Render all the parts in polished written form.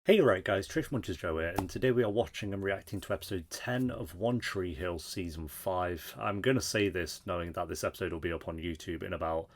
Hey right guys, Trish Munches Joe here, and today we are watching and reacting to episode 10 of One Tree Hill Season 5. I'm going to say this knowing that this episode will be up on YouTube in about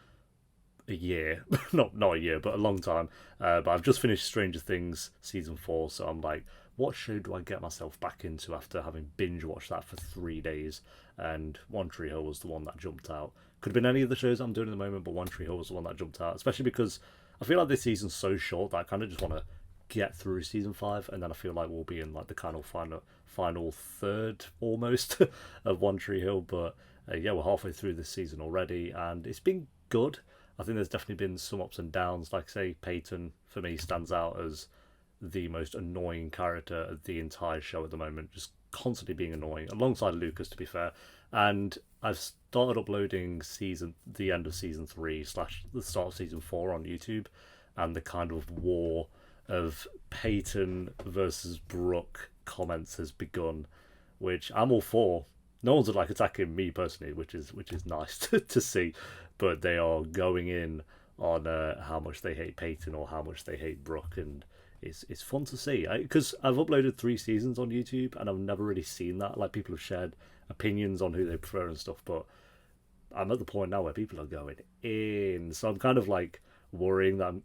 a year. not a year, but a long time. But I've just finished Stranger Things Season 4, so I'm like, what show do I get myself back into after having binge watched that for 3 days? And One Tree Hill was the one that jumped out. Could have been any of the shows I'm doing at the moment, but One Tree Hill was the one that jumped out, especially because I feel like this season's so short that I kind of just want to get through season 5, and then I feel like we'll be in like the kind of final third almost of One Tree Hill. But yeah, we're halfway through this season already, and it's been good. I think there's definitely been some ups and downs. Like say, Peyton for me stands out as the most annoying character of the entire show at the moment, just constantly being annoying, alongside Lucas, to be fair. And I've started uploading the end of season 3 / the start of season 4 on YouTube, and the kind of war of Peyton versus Brooke comments has begun, which I'm all for. No one's like attacking me personally, which is nice to see, but they are going in on how much they hate Peyton or how much they hate Brooke, and it's fun to see because I've uploaded 3 seasons on YouTube and I've never really seen that. Like, people have shared opinions on who they prefer and stuff, but I'm at the point now where people are going in, so I'm kind of like worrying that I'm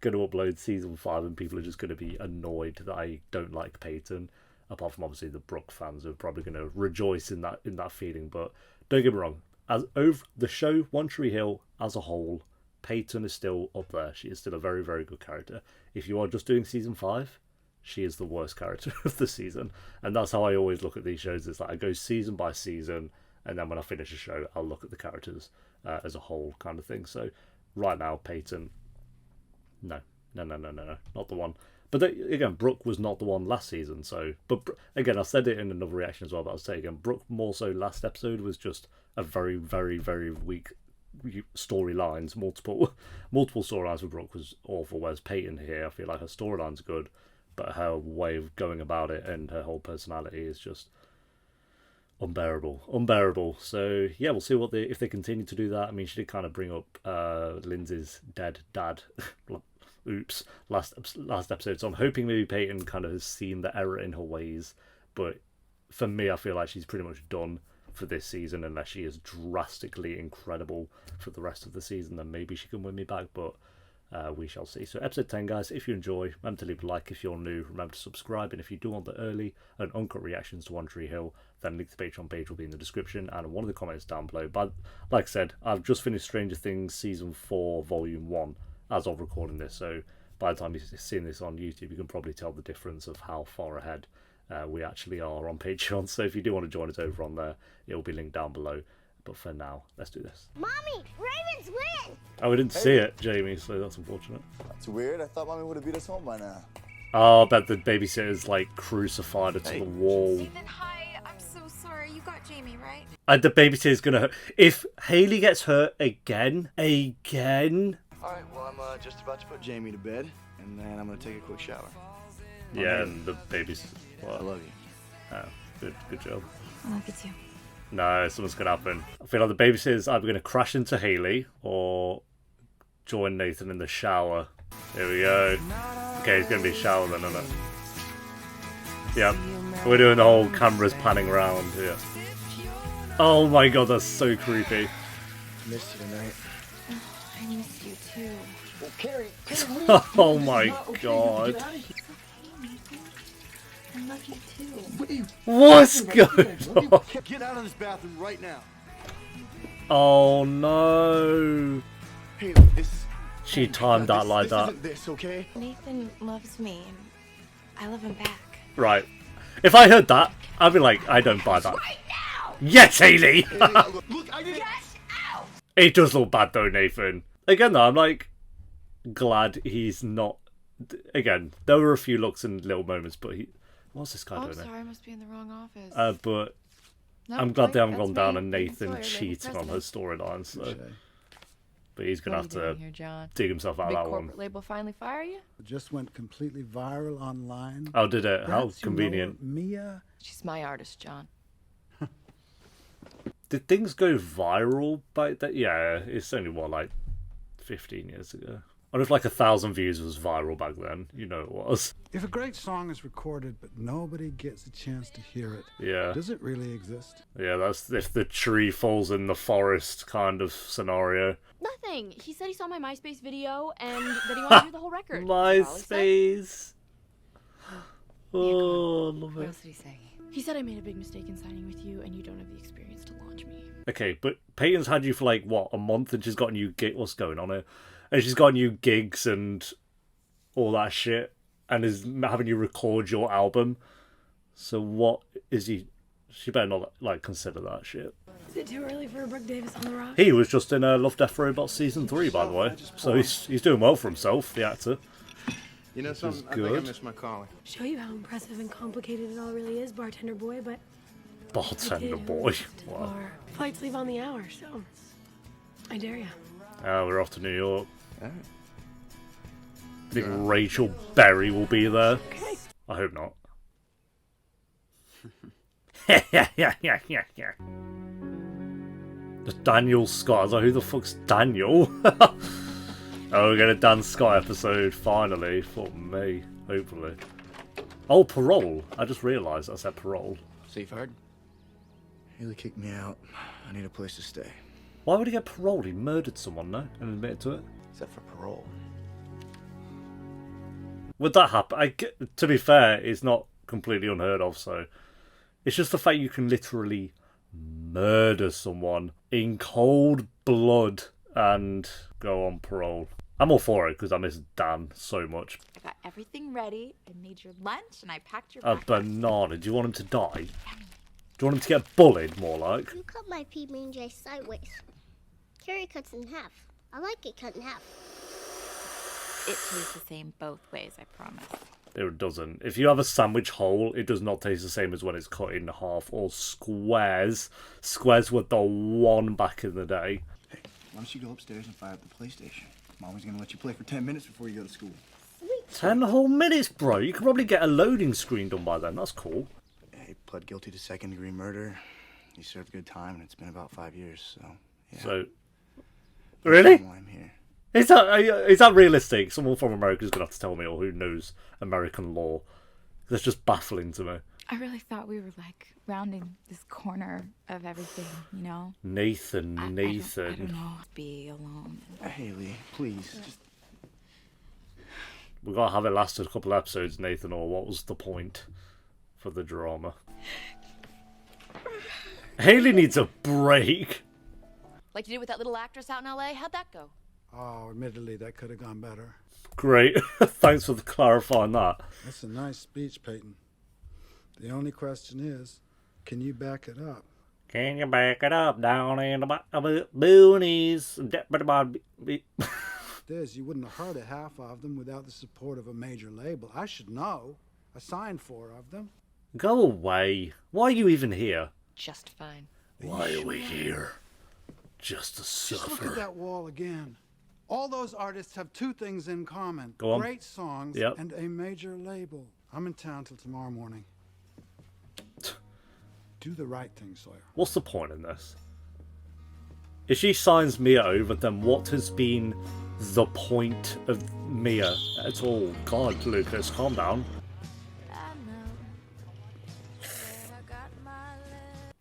going to upload season 5 and people are just going to be annoyed that I don't like Peyton. Apart from obviously the Brooke fans who are probably going to rejoice in that feeling. But don't get me wrong, as over the show One Tree Hill as a whole, Peyton is still up there. She is still a very, very good character. If you are just doing season 5, she is the worst character of the season, and that's how I always look at these shows. It's like I go season by season, and then when I finish a show, I'll look at the characters as a whole, kind of thing. So right now, Peyton, no, not the one. But again, Brooke was not the one last season. So, but again, I said it in another reaction as well. But I'll say again, Brooke more so last episode was just a very, very, very weak storylines. Multiple storylines for Brooke was awful. Whereas Peyton here, I feel like her storyline's good, but her way of going about it and her whole personality is just unbearable. So yeah, we'll see if they continue to do that. I mean, she did kind of bring up Lindsay's dead dad. Oops, last episode. So I'm hoping maybe Peyton kind of has seen the error in her ways. But for me, I feel like she's pretty much done for this season, unless she is drastically incredible for the rest of the season. Then maybe she can win me back, but we shall see. So episode 10, guys, if you enjoy, remember to leave a like. If you're new, remember to subscribe, and if you do want the early and uncut reactions to One Tree Hill, then link to the Patreon page will be in the description and one of the comments down below. But like I said, I've just finished Stranger Things Season 4 Volume 1 as of recording this, so by the time you're seeing this on YouTube, you can probably tell the difference of how far ahead we actually are on Patreon. So if you do want to join us over on there, it will be linked down below. But for now, let's do this. Mommy, Ravens win! Oh, we didn't see it, Jamie, so that's unfortunate. That's weird. I thought Mommy would have beat us home by now. Oh, I bet the babysitter's like crucified her to the wall. Ethan, hi. I'm so sorry. You got Jamie, right? And the babysitter's gonna hurt. If Haley gets hurt again. Alright, well, I'm just about to put Jamie to bed, and then I'm gonna take a quick shower. Yeah, and the baby's. I love you. Oh, good job. I love you too. No, something's gonna happen. I feel like the babysitter's either gonna crash into Haley or join Nathan in the shower. Here we go. Okay, it's gonna be a shower then, isn't it? Yep. We're doing the whole cameras panning around here. Oh my god, that's so creepy. Missed you tonight. I missed you too. Well, Carrie, Oh my god. I love you too. What's going on? get out of this bathroom right now. Oh no. Hey, this. She timed that like that. Isn't this okay? Nathan loves me, and I love him back. Right. If I heard that, I'd be like, I don't buy that. Right now! Yes, Haley! Look, I didn't. Get out! It does look bad though, Nathan. Again though, I'm like glad he's not. Again, there were a few looks and little moments, but what's this guy Oh, doing? sorry. I must be in the wrong office. But No, I'm glad they haven't that's gone down me. and Nathan Nathan Sawyer, label cheating on her president. storyline. So, but he's gonna have What are you to doing here, John? dig himself out Big of that corporate one. label finally fire you? Just went completely viral online. Oh, did it? How Perhaps you know convenient. Mia. She's my artist, John. Did things go viral by that? Yeah, it's only what, like 15 years ago. And if like 1,000 views was viral back then, you know it was. If a great song is recorded but nobody gets a chance to hear it, Yeah. does it really exist? Yeah, that's if the tree falls in the forest kind of scenario. Nothing. He said he saw my MySpace video and that he wanted to hear the whole record. MySpace. Oh, I love What it. else did he say? He said I made a big mistake in signing with you and you don't have the experience to launch me. Okay, but Peyton's had you for like, what, a month, and she's gotten you what's going on here? And she's gotten you gigs and all that shit, and is having you record your album. So what is he... She better not, like, consider that shit. Is it too early for a Brooke Davis on the Rocks? He was just in Love, Death, Robots Season 3, by the way. So he's doing well for himself, the actor. You know something? I good. think I missed my calling. Show you how impressive and complicated it all really is, bartender boy, but Bartender boy. Wow. our flights leave on the hour, so I dare you. We're off to New York. Alright. I think Rachel Berry will be there. Okay. I hope not. yeah. Just Daniel Scott. I was like, who the fuck's Daniel? Oh, we're getting a Dan Scott episode finally. For me, hopefully. Oh, parole. I just realised I said parole. Safe hard? Haley kicked me out. I need a place to stay. Why would he get parole? He murdered someone, no? And admitted to it? Except for parole. Would that happen? To be fair, it's not completely unheard of, so... It's just the fact you can literally murder someone in cold blood and go on parole. I'm all for it because I miss Dan so much. I got everything ready. I made your lunch and I packed your A backpack. banana. Do you want him to die? Do you want him to get bullied, more like? You cut my PB&J sideways. Carrie cuts in half. I like it cut in half. It tastes the same both ways, I promise. It doesn't. If you have a sandwich whole, it does not taste the same as when it's cut in half or squares. Squares were the one back in the day. Hey, why don't you go upstairs and fire up the PlayStation? Mommy's gonna let you play for 10 minutes before you go to school. 10 whole minutes, bro. You could probably get a loading screen done by then. That's cool. He pled guilty to second-degree murder. He served good time, and it's been about 5 years, so... Yeah. So, really? That's why I'm here. Is that realistic? Someone from America is going to have to tell me, or who knows American law. That's just baffling to me. I really thought we were like rounding this corner of everything, you know? Nathan. I don't know. Be alone. Haley, please, just... We got to have it last a couple episodes, Nathan, or what was the point for the drama? Haley needs a break. Like you did with that little actress out in LA? How'd that go? Oh, admittedly, that could have gone better. Great. Thanks for clarifying that. That's a nice speech, Peyton. The only question is, can you back it up? Can you back it up down in the boonies? This, you wouldn't have heard of half of them without the support of a major label. I should know. I signed 4 of them. Go away. Why are you even here? Just fine. Why are we here? Just to Just look at suffer. that wall again. All those artists have 2 things in common. Go on. Great songs Yep. and a major label. I'm in town till tomorrow morning. Do the right thing, Sawyer. What's the point in this? If she signs Mia over, then what has been the point of Mia at all? God, Lucas, calm down.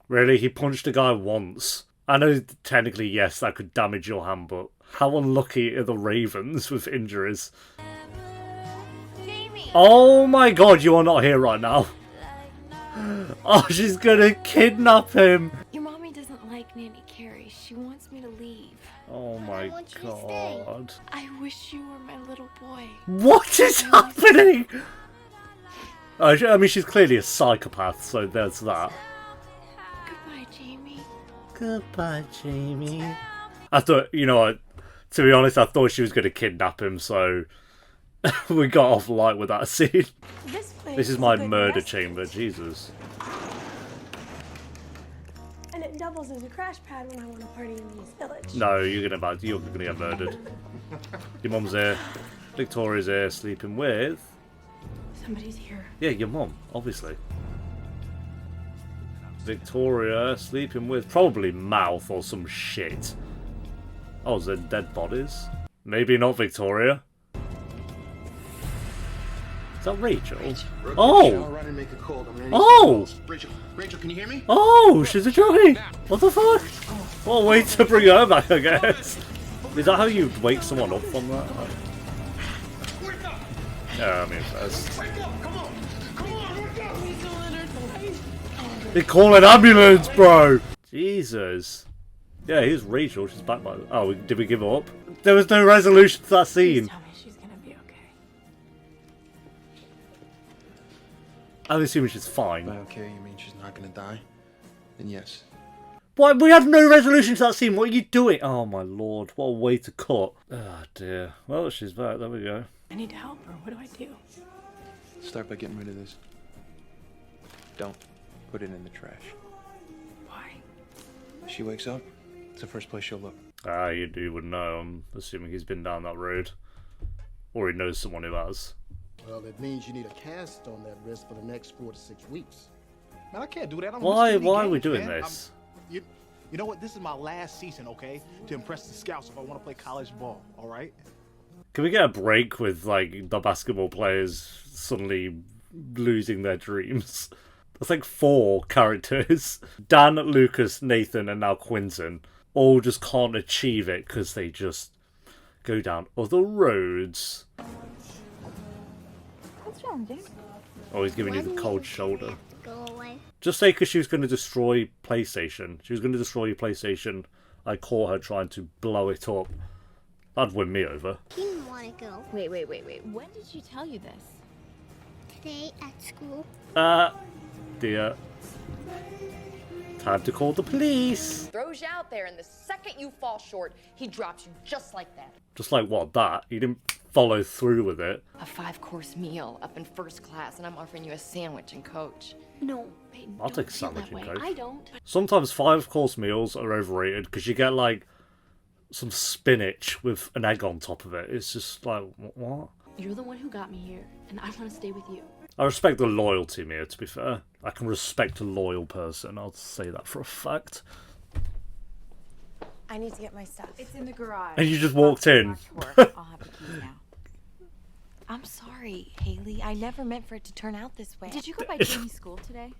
Really? He punched a guy once. I know technically, yes, that could damage your hand, but how unlucky are the Ravens with injuries? Jamie! Oh my god, you are not here right now. Oh, she's gonna kidnap him. Your mommy doesn't like Nanny Carrie. She wants me to leave. Oh my want you to stay. god. I wish you were my little boy. What is happening? I mean, she's clearly a psychopath, so there's that. Goodbye, Jamie. Goodbye, Jamie. I thought, you know what, to be honest, I thought she was going to kidnap him, so we got off light with that scene. This is my murder chamber, Jesus. And it doubles as a crash pad when I want to party in the East Village. No, you're gonna get murdered. Your mum's here. Victoria's here, sleeping with... Somebody's here. Yeah, your mum, obviously. Victoria sleeping with probably Mouth or some shit. Oh, is there dead bodies? Maybe not Victoria. Is that Rachel? Oh! Oh! Rachel, can you hear me? Oh, she's a jockey! What the fuck? What a way to bring her back, I guess. Is that how you wake someone up from that? Yeah, I mean, that's... They call an ambulance, bro! Jesus. Yeah, here's Rachel. She's back by... Oh, did we give her up? There was no resolution to that scene. Tell me she's gonna be okay. I'm assuming she's fine. By okay, you mean she's not gonna die? Then yes. Why? We had no resolution to that scene. What are you doing? Oh my lord! What a way to cut. Oh dear. Well, she's back. There we go. I need help, or what do I do? Start by getting rid of this. Don't put it in the trash. Why? If she wakes up, it's the first place she'll look. Ah, you would know. I'm assuming he's been down that road, or he knows someone who has. Well, it means you need a cast on that wrist for the next 4 to 6 weeks. Man, I can't do that. Why are we doing this? You know what? This is my last season, okay? To impress the scouts if I want to play college ball, all right? Can we get a break with, like, the basketball players suddenly losing their dreams? That's like 4 characters. Dan, Lucas, Nathan, and now Quinton all just can't achieve it because they just go down other roads. What's wrong, James? Oh, he's giving you the Why cold didn't you shoulder. have to go away? Just say because she was going to destroy PlayStation. She was going to destroy your PlayStation. I caught her trying to blow it up. That'd win me over. He didn't want to go. Wait. When did she tell you this? Today at school. Dear. Time to call the police. Throws you out there, and the second you fall short, he drops you just like that. Just like what, that? He didn't follow through with it. A 5-course meal up in first class, and I'm offering you a sandwich and coach. No, Peyton, I'll don't take a feel sandwich that and way. Coke. I don't. Sometimes 5-course meals are overrated because you get like some spinach with an egg on top of it. It's just like, what? You're the one who got me here, and I want to stay with you. I respect the loyalty, Mia, to be fair. I can respect a loyal person. I'll say that for a fact. I need to get my stuff. It's in the garage. And you just walked in. I'll have the keys now. I'm sorry, Haley. I never meant for it to turn out this way. Did you go by Jamie's school today?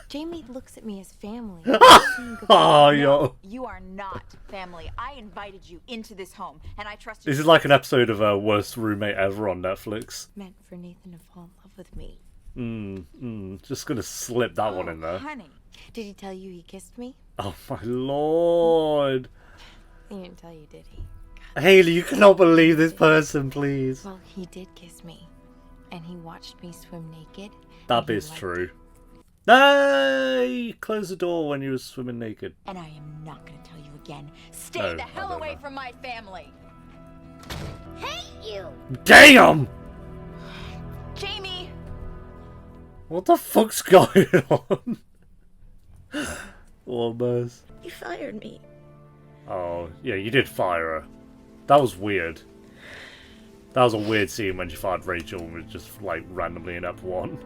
Jamie looks at me as family. Oh, yo. You are not family. I invited you into this home, and I trusted This you. is like an episode of Worst Roommate Ever on Netflix. Meant for Nathan to fall in love with me. Just gonna slip that one in there. Honey. Did he tell you he kissed me? Oh my lord. He didn't tell you, did he? Haley, you cannot believe this person, please. Well, he did kiss me. And he watched me swim naked. That bit's true. Hey! Close the door when you were swimming naked. And I am not going to tell you again. Stay No, the I hell don't away know. from my family. Hate you! Damn! Jamie! What the fuck's going on? Almost. You fired me. Oh, yeah, you did fire her. That was weird. That was a weird scene when she fired Rachel and was just, like, randomly in Ep 1.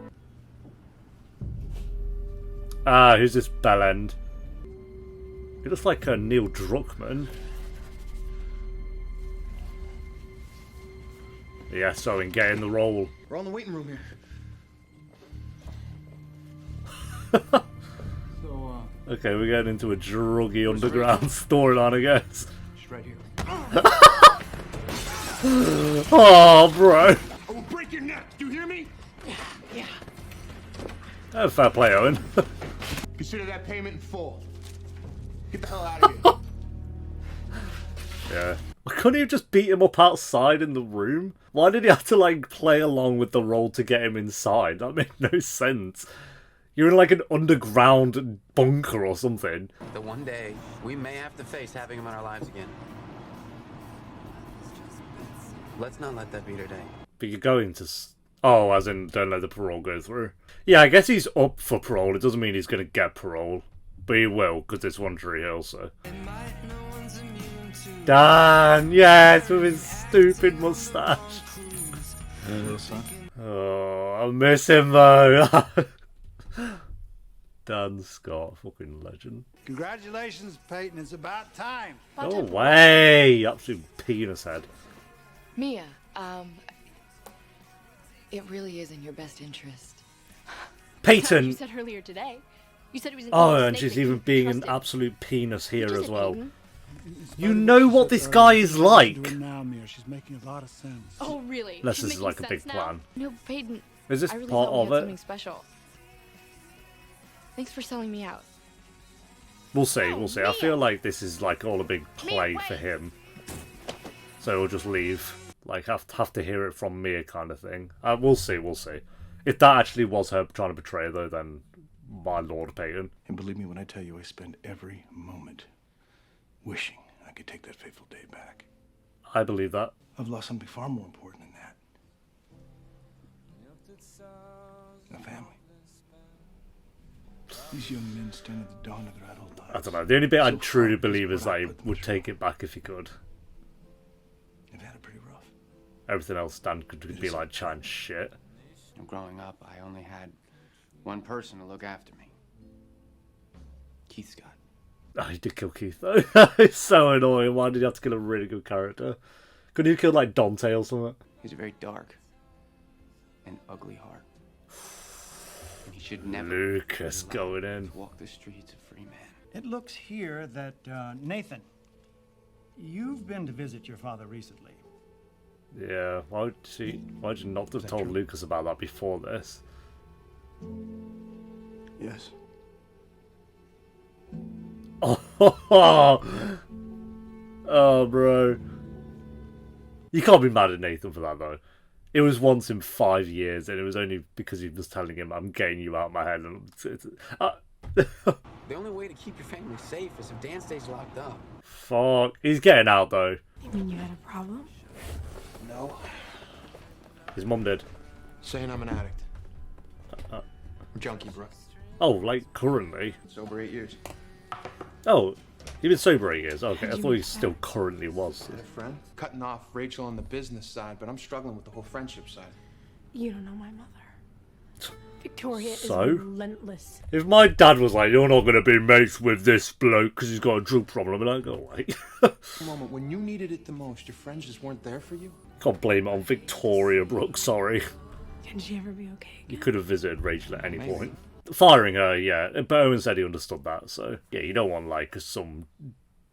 Ah, who's this bellend? He looks like Neil Druckmann. Yes, Owen, get in the role. We're on the waiting room here. Okay, we're getting into a druggy underground storyline, I guess. She's right here. Oh, bro. I will break your neck. Do you hear me? Yeah. Oh, fair play, Owen. Consider that payment in full. Get the hell out of here. Yeah. Couldn't you just beat him up outside in the room? Why did he have to, like, play along with the role to get him inside? That made no sense. You're in, like, an underground bunker or something. The one day we may have to face having him in our lives again. Let's not let that be today. But you're going to... Oh, as in, don't let the parole go through. Yeah, I guess he's up for parole. It doesn't mean he's going to get parole. But he will, because it's One Tree Hill, so... Dan! Yes, with his stupid moustache. Oh, I miss him, though. Dan Scott, fucking legend. Congratulations, Peyton. It's about time. No way! Absolute penis head. Mia, it really is in your best interest. Peyton! You said earlier today. You said it was an Oh, evil and snake she's that even you being an trusted. absolute penis here What is as it, well. Peyton? You know what this guy is like! Doing now, Mia. She's making a lot of sense. Oh, really? Unless She's this is making like a big sense now? plan. No, Peyton. Is this I really part thought we of had it? something special. Thanks for selling me out. We'll see, No, we'll see. I Mia. feel like this is like all a big play Mia, for wait. him. So he'll just leave. Like, have to hear it from Mia kind of thing. We'll see, we'll see. If that actually was her trying to betray her, though, then my lord, Peyton. And believe me when I tell you, I spend every moment wishing I could take that fateful day back. I believe that. I've lost something far more important than that. A family. These young men stand at the dawn of their adult lives. I don't know. The only bit I So truly hard believe is what that I he put them would through. take it back if he could. They've had it pretty rough. Everything else Dan could be like chatting shit. Growing up, I only had one person to look after me. Keith Scott. Oh, he did kill Keith though. It's so annoying. Why did he have to kill a really good character? Couldn't he kill like Dante or something? He's a very dark and ugly heart. And he should never Lucas be allowed going in. to walk the streets a free man. It looks here that, Nathan, you've been to visit your father recently. Yeah, why'd you not have told Lucas about that before this? Yes. Oh, bro. You can't be mad at Nathan for that, though. It was once in 5 years, and it was only because he was telling him, I'm getting you out of my head. And The only way to keep your family safe is if Dan stays locked up. fuck. He's getting out, though. You mean you had a problem? No. His mum did. Saying I'm an addict. Junkie, Brooke. Oh, like, currently? Sober 8 years. Oh, you've been sober 8 years. Okay, I How'd you thought he meet still that? currently was. Got a friend? Cutting off Rachel on the business side, but I'm struggling with the whole friendship side. You don't know my mother. Victoria So? is relentless. If my dad was like, you're not going to be mates with this bloke because he's got a drug problem, I'd be like, go away. Moment when you needed it the most, your friends just weren't there for you? Can't blame it on Victoria, Brooke, sorry. Can she ever be okay You again? could have visited Rachel at any Maybe. point. Firing her, yeah. But Owen said he understood that, so... Yeah, you don't want, like, some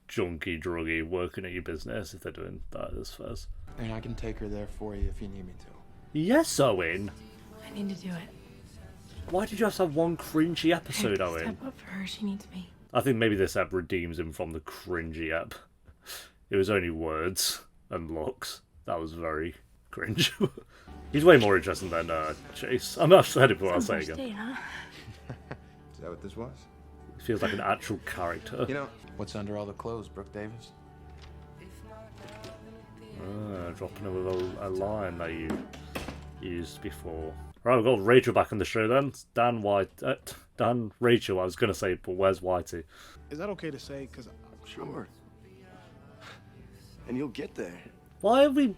junkie, druggie working at your business if they're doing that as first. And I can take her there for you if you need me to. Yes, Owen! I need to do it. Why did you have to have one cringy I episode, have to Owen? step up for her. She needs me. I think maybe this app redeems him from the cringy app. It was only words and looks. That was very cringe. He's way more interesting than Chase. I've said it before, I'll say it First again. date, huh? Is that what this was? He feels like an actual character. You know, what's under all the clothes, Brooke Davis? Dropping her with a line that you used before. Right, we've got Rachel back on the show then. Dan, Rachel, I was going to say, but where's Whitey? Is that okay to say? Because I'm sure. And you'll get there. Why have we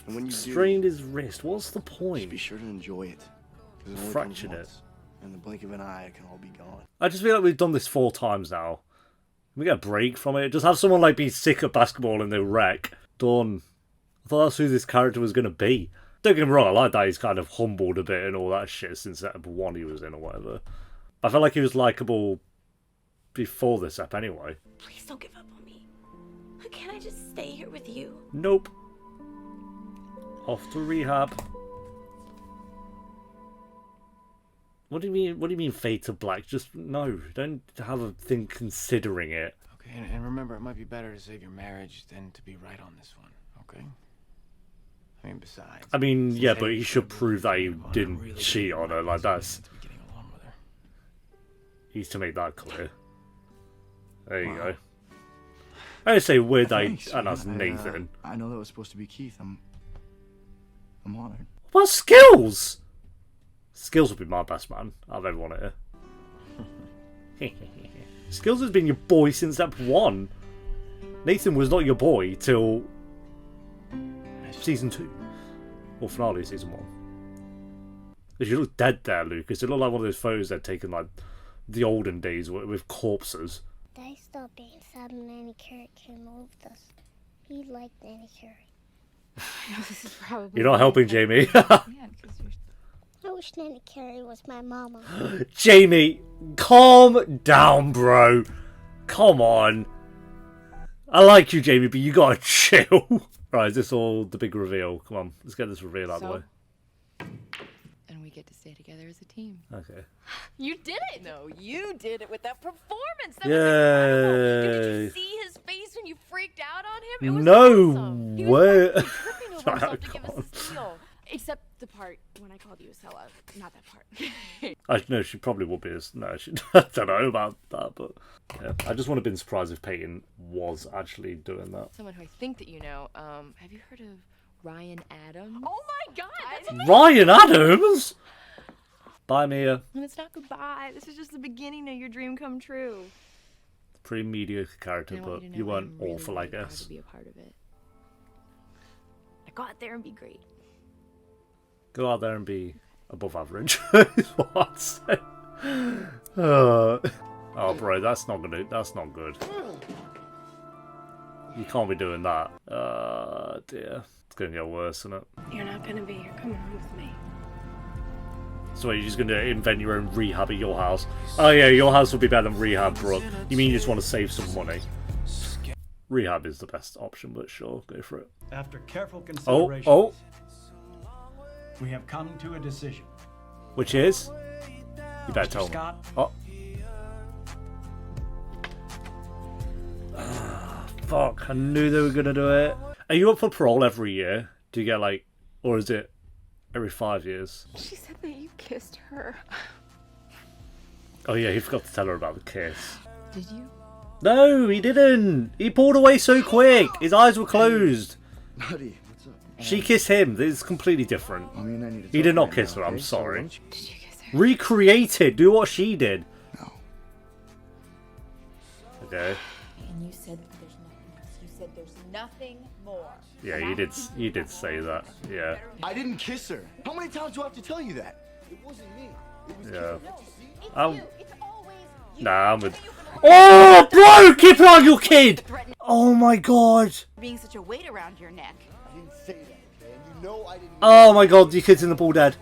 And when you strained his wrist? What's the Just point? be sure to enjoy it. 'Cause it only Fractured comes it. once. In the blink of an eye, it can all be gone. I just feel like we've done this 4 times now. Can we get a break from it? Just have someone like be sick at basketball and they wreck. Done. I thought that's who this character was going to be. Don't get me wrong, I like that he's kind of humbled a bit and all that shit since ep 1 he was in or whatever. I felt like he was likeable before this ep anyway. Please don't give up on me. Can't I just stay here with you? Nope. Off to rehab. What do you mean? What do you mean fade to black? Just no. Don't have a thing considering it. Okay, and remember, it might be better to save your marriage than to be right on this one, okay? I mean, besides... I mean, since yeah, but Haley he should said prove that he we didn't really cheat on her. Like, that's... to be getting along with her. He needs to make that clear. There you go. I just say weird that Thanks, and that's man. Nathan. I know that was supposed to be Keith. I'm honored. What skills? Skills would be my best man out of everyone here. Skills has been your boy since ep 1. Nathan was not your boy till season 2. Or finale of season 1. Because you look dead there, Lucas. It looked like one of those photos they'd taken like the olden days with corpses. They stopped being sad when Nanny Carrot came over with us. He liked Nanny Carrie. I know this is probably. You're not helping, Jamie. Yeah, 'cause you're... I wish Nanny Carrie was my mama. Jamie, calm down, bro. Come on. I like you, Jamie, but you gotta chill. Right, is this all the big reveal? Come on, let's get this reveal out of the way. And we get to stay together as a team. Okay. You did it! No, you did it with that performance. That Yay. was incredible. Did you see his face when you freaked out on him? It was No awesome. He way. was tripping over himself to give us this deal. Except the part when I called you a sellout. Not that part. I know she probably would be. No, she, I don't know about that, but yeah. I just would have been surprised if Peyton was actually doing that. Someone who I think that you know. Have you heard of Ryan Adams? Oh my god! That's amazing. Ryan Adams? Bye, Mia. And it's not goodbye. This is just the beginning of your dream come true. Pretty mediocre character, And I want but you to you know weren't I'm really, awful, I really proud guess. to be a part of it. Now go out there and be great. Go out there and be above average. Is what I'd say. Oh, bro, that's not good. You can't be doing that. Dear. It's gonna get worse, isn't it? You're not gonna be here. Come on with me. So you're just gonna invent your own rehab at your house? Oh yeah, your house would be better than rehab, Brooke. You mean you just want to save some money? Rehab is the best option, but sure, go for it. After careful consideration, we have come to a decision. Which is? You better tell me. Scott? Oh. Ah, fuck, I knew they were gonna do it. Are you up for parole every year? Do you get like, or is it every 5 years? She said that you kissed her. Oh yeah, he forgot to tell her about the kiss. Did you? No, he didn't. He pulled away so quick. His eyes were closed. Buddy, what's up? She kissed him. This is completely different. I mean, I need to He did talk not right kiss now, her, I'm okay? sorry. So Did you kiss her? Recreate it. Do what she did. No. Okay. And you said there's nothing else. You said there's nothing more. Yeah, you did say that. Yeah. I didn't kiss her. How many times do I have to tell you that? It wasn't me. It was Yeah. It's I'm- you. It's always you. Nah, I'm with. Oh, bro! Keep it on your kid! Oh my god! Being such a weight around your neck. I didn't say that, okay? And you know I didn't. Oh my god, your kid's in the pool dead.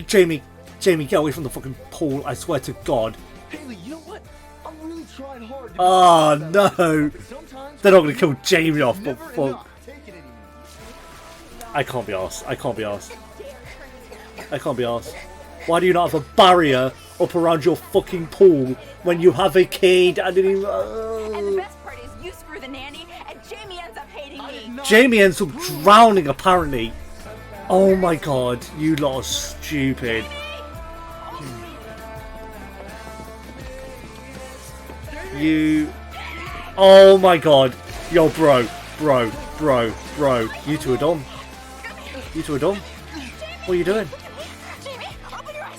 Jamie, get away from the fucking pool, I swear to god. Haley, you know what? I'm really trying hard to be Oh honest no! about it, but sometimes They're not gonna kill Jamie off, but never fuck. enough. Take it anymore. I can't be arsed. I can't be arsed. I can't be arsed. Why do you not have a barrier up around your fucking pool when you have a kid and then you... And the best part is you screw the nanny and Jamie ends up hating me. Jamie ends up drowning, apparently. Oh my god, you lot are stupid. You... Oh my god. Yo, bro. You two are dumb. You two are dumb. What are you doing? Jamie, open your eyes.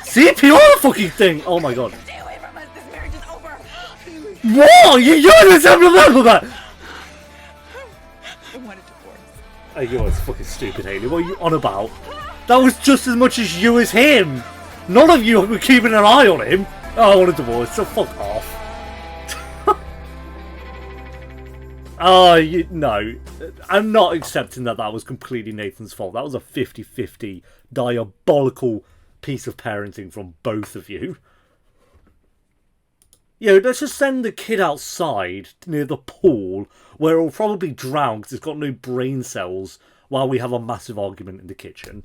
CPR fucking thing! Oh my god. Stay away from us. This marriage is over. Whoa! You're the same level that! I want a divorce. Oh, you're fucking stupid, Haley. What are you on about? That was just as much as you as him! None of you were keeping an eye on him! Oh, I want a divorce, so fuck off. Oh, no. I'm not accepting that was completely Nathan's fault. That was a 50-50 diabolical piece of parenting from both of you. Yo, let's just send the kid outside near the pool where it'll probably drown because it's got no brain cells while we have a massive argument in the kitchen.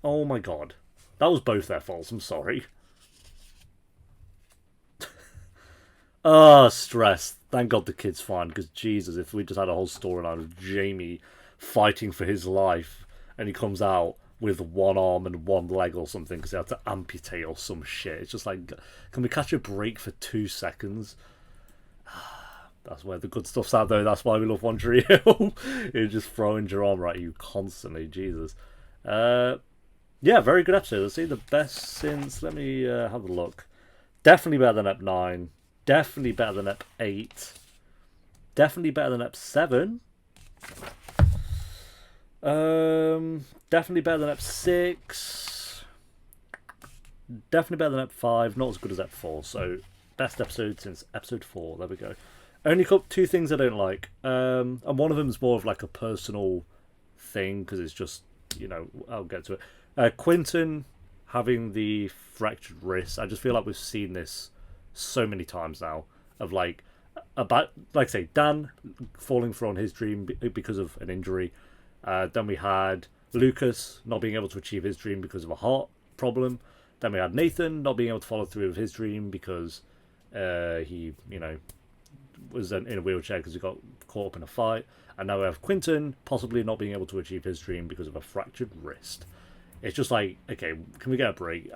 Oh my god. That was both their faults, I'm sorry. Stress. Thank God the kid's fine, because Jesus, if we just had a whole storyline of Jamie fighting for his life and he comes out with one arm and one leg or something because he had to amputate or some shit. It's just like, can we catch a break for 2 seconds? That's where the good stuff's at, though. That's why we love One Tree Hill. You're just throwing your arm at you constantly. Jesus. Yeah, very good episode. Let's see, the best since... Let me have a look. Definitely better than Ep 9. Definitely better than Ep 8. Definitely better than Ep 7. Definitely better than Ep 6. Definitely better than Ep 5. Not as good as Ep 4. So, best episode since episode 4. There we go. Only two things I don't like, and one of them is more of like a personal thing because it's just, you know, I'll get to it. Quentin having the fractured wrist. I just feel like we've seen this so many times now of like about, like I say, Dan falling through on his dream because of an injury. Then we had Lucas not being able to achieve his dream because of a heart problem. Then we had Nathan not being able to follow through with his dream because he, you know, was in a wheelchair because he got caught up in a fight. And now we have Quentin possibly not being able to achieve his dream because of a fractured wrist. It's just like, okay, can we get a break?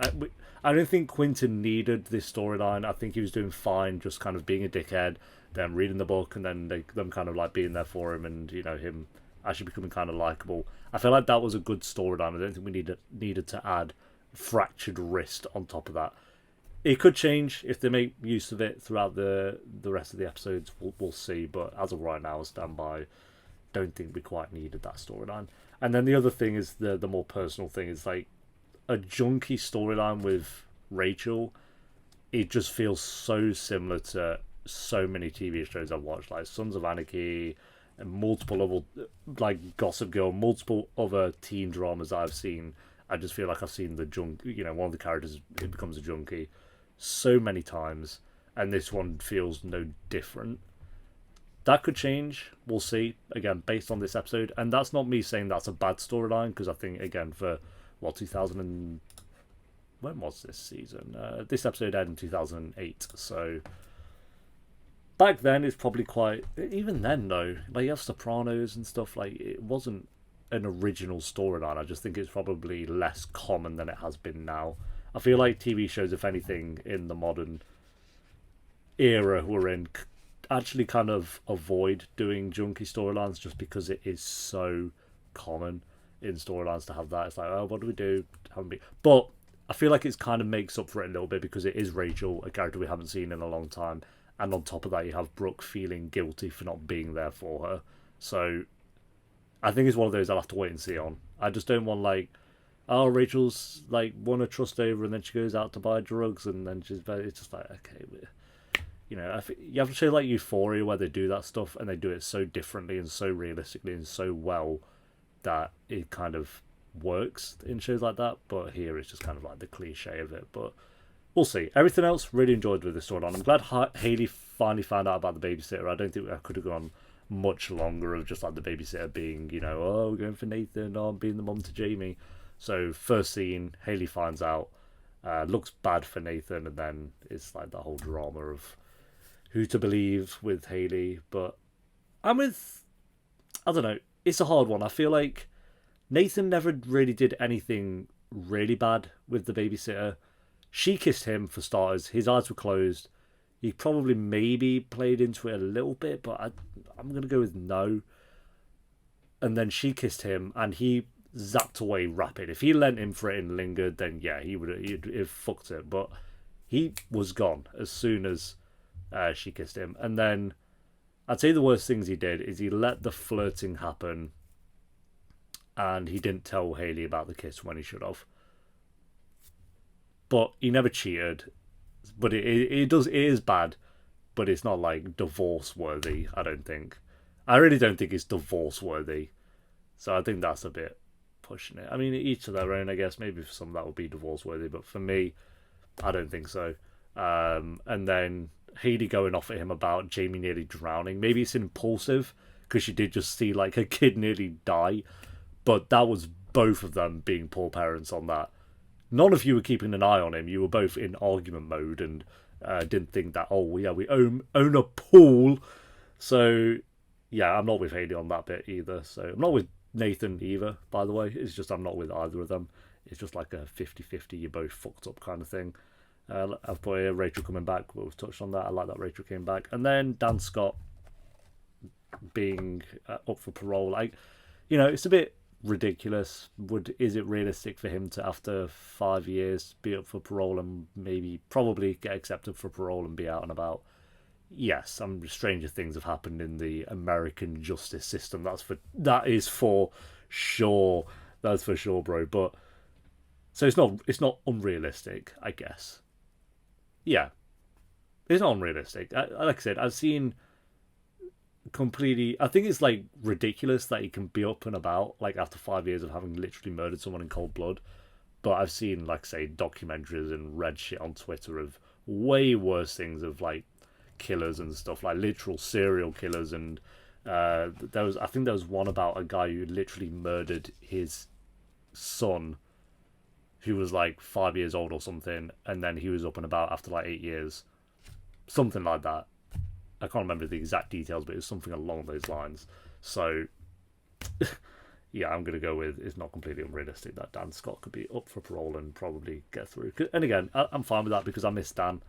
I don't think Quentin needed this storyline. I think he was doing fine just kind of being a dickhead, them reading the book, and then them kind of like being there for him, and, you know, him actually becoming kind of likable. I feel like that was a good storyline. I don't think we needed to add fractured wrist on top of that. It could change if they make use of it throughout the rest of the episodes. We'll see. But as of right now, I stand by. Don't think we quite needed that storyline. And then the other thing is the more personal thing is like a junkie storyline with Rachel. It just feels so similar to so many TV shows I've watched, like Sons of Anarchy and multiple other, like Gossip Girl, multiple other teen dramas that I've seen. I just feel like I've seen the you know, one of the characters, it becomes a junkie so many times, and this one feels no different. That could change. We'll see. Again, based on this episode, and that's not me saying that's a bad storyline, because I think, again, for 2000 and when was this season? This episode ended in 2008, so back then it's probably quite. Even then, though, like you have Sopranos and stuff, like it wasn't an original storyline. I just think it's probably less common than it has been now. I feel like TV shows, if anything, in the modern era we're in, actually kind of avoid doing junkie storylines just because it is so common in storylines to have that. It's like, oh, what do we do? But I feel like it kind of makes up for it a little bit because it is Rachel, a character we haven't seen in a long time, and on top of that you have Brooke feeling guilty for not being there for her. So I think it's one of those I'll have to wait and see on. I just don't want like, oh, Rachel's like won a trust over and then she goes out to buy drugs and then it's just like, okay, you know, you have to show like Euphoria where they do that stuff and they do it so differently and so realistically and so well that it kind of works in shows like that. But here it's just kind of like the cliche of it. But we'll see. Everything else, really enjoyed with this storyline. I'm glad Haley finally found out about the babysitter. I don't think I could have gone much longer of just like the babysitter being, you know, oh, we're going for Nathan, oh, I'm being the mum to Jamie. So first scene, Haley finds out, looks bad for Nathan, and then it's like the whole drama of who to believe with Haley. But I don't know, it's a hard one. I feel like Nathan never really did anything really bad with the babysitter. She kissed him for starters. His eyes were closed. He probably maybe played into it a little bit, but I'm going to go with no. And then she kissed him, and he zapped away rapid. If he lent him for it and lingered, then yeah, he'd have fucked it. But he was gone as soon as she kissed him. And then I'd say the worst things he did is he let the flirting happen, and he didn't tell Haley about the kiss when he should have. But he never cheated. But it is bad, but it's not like divorce worthy. I don't think. I really don't think it's divorce worthy. So I think that's a bit pushing it. I mean, each to their own, I guess. Maybe for some that would be divorce worthy, but for me, I don't think so. And then Haley going off at him about Jamie nearly drowning. Maybe it's impulsive because she did just see like her kid nearly die, but that was both of them being poor parents on that. None of you were keeping an eye on him. You were both in argument mode and didn't think that, oh, yeah, we own a pool. So, yeah, I'm not with Haley on that bit either. So, I'm not with Nathan either, by the way. It's just I'm not with either of them. It's just like a 50-50, you're both fucked up kind of thing. I've put here Rachel coming back. We've touched on that. I like that Rachel came back. And then Dan Scott being up for parole. Like, you know, it's a bit ridiculous. Is it realistic for him to, after 5 years, be up for parole and probably get accepted for parole and be out and about? Yes, stranger things have happened in the American justice system. That is for sure. That's for sure, bro. But so it's not unrealistic, I guess. Yeah, it's not unrealistic. Like I said, I've seen completely. I think it's like ridiculous that he can be up and about like after 5 years of having literally murdered someone in cold blood. But I've seen, like, say, documentaries and read shit on Twitter of way worse things of like killers and stuff, like literal serial killers. And I think there was one about a guy who literally murdered his son, who was like 5 years old or something, and then he was up and about after like 8 years, something like that. I can't remember the exact details, but it was something along those lines. So yeah, I'm going to go with it's not completely unrealistic that Dan Scott could be up for parole and probably get through. And again, I'm fine with that because I miss Dan.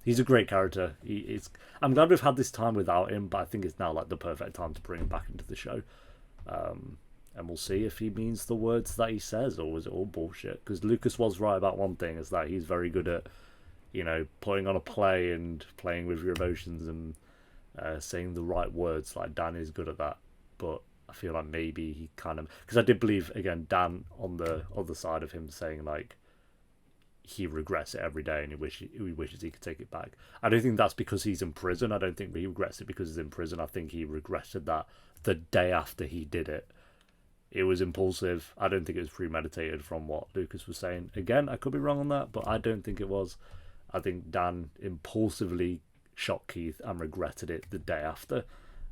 He's a great character. I'm glad we've had this time without him, but I think it's now like the perfect time to bring him back into the show. And we'll see if he means the words that he says, or was it all bullshit? Because Lucas was right about one thing, is that he's very good at, you know, putting on a play and playing with your emotions and saying the right words. Like, Dan is good at that. But I feel like maybe he kind of... Because I did believe, again, Dan on the other side of him saying, like, he regrets it every day and he wishes he could take it back. I don't think that's because he's in prison. I don't think he regrets it because he's in prison. I think he regretted that the day after he did it. It was impulsive. I don't think it was premeditated from what Lucas was saying. Again, I could be wrong on that, but I don't think it was. I think Dan impulsively shot Keith and regretted it the day after.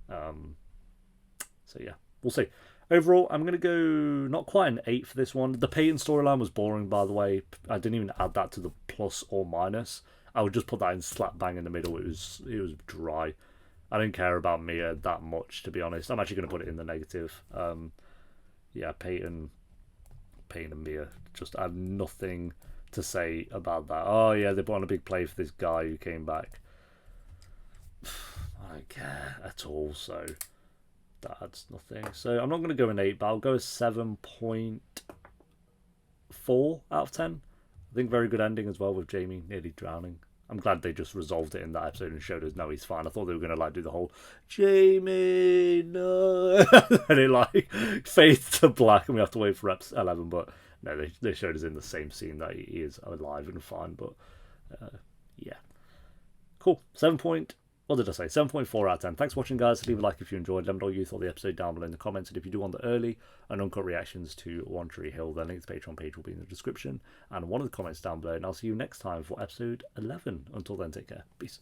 So yeah, we'll see. Overall, I'm going to go not quite an 8 for this one. The Peyton storyline was boring, by the way. I didn't even add that to the plus or minus. I would just put that in slap bang in the middle. It was dry. I don't care about Mia that much, to be honest. I'm actually going to put it in the negative. Yeah, Peyton and Mia, just I have nothing to say about that. Oh yeah, they put on a big play for this guy who came back. I don't care at all, so that's nothing. So I'm not going to go an 8, but I'll go a 7.4 out of 10. I think very good ending as well with Jamie nearly drowning. I'm glad they just resolved it in that episode and showed us no, he's fine. I thought they were going to like do the whole Jamie, no, and it like fades to black and we have to wait for episode 11. But no, they showed us in the same scene that he is alive and fine. But yeah, cool. 7.4 out of 10. Thanks for watching, guys. Leave a like if you enjoyed. Let me know what you thought of the episode down below in the comments. And if you do want the early and uncut reactions to One Tree Hill, the link to the Patreon page will be in the description and one of the comments down below. And I'll see you next time for episode 11. Until then, take care. Peace.